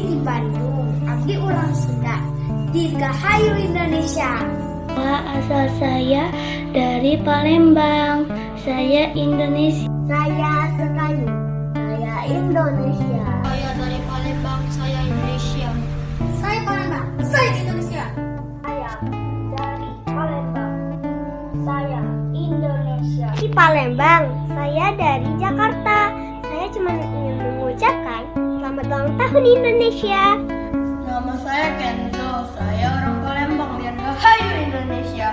di Bandung, abdi orang Sunda. Dirgahayu Indonesia. Asal saya dari Palembang. Saya Indonesia. Saya Sekayu. Saya Indonesia. Saya dari Palembang, saya Indonesia. Saya Palembang. Saya Indonesia. Saya dari Palembang. Saya Indonesia. Di Palembang. Saya dari Jakarta. Saya cuma ingin mengucapkan selamat ulang tahun Indonesia. Nama saya Kenzo, saya orang Palembang, Dirgahayu Indonesia.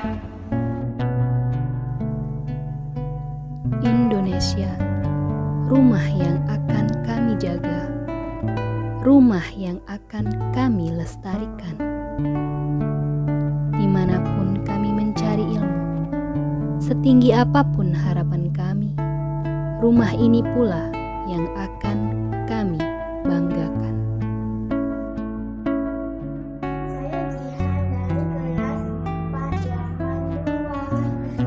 Indonesia, rumah yang akan kami jaga, rumah yang akan kami lestarikan. Dimanapun kami mencari ilmu, setinggi apapun harapan kami, rumah ini pula yang akan kami banggakan. Saya Jihan dari kelas 4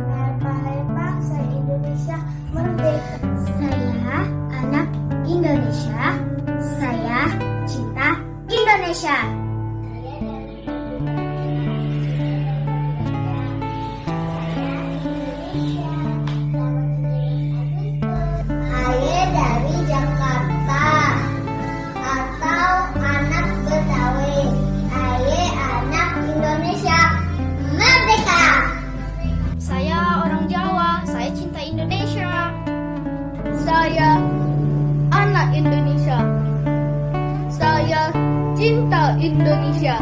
dari Palembang. Saya Indonesia merdeka. Saya anak Indonesia. Saya cinta Indonesia. Saya dari Jakarta atau anak Betawi. Saya anak Indonesia merdeka. Saya orang Jawa, saya cinta Indonesia. Saya anak Indonesia. Saya cinta Indonesia.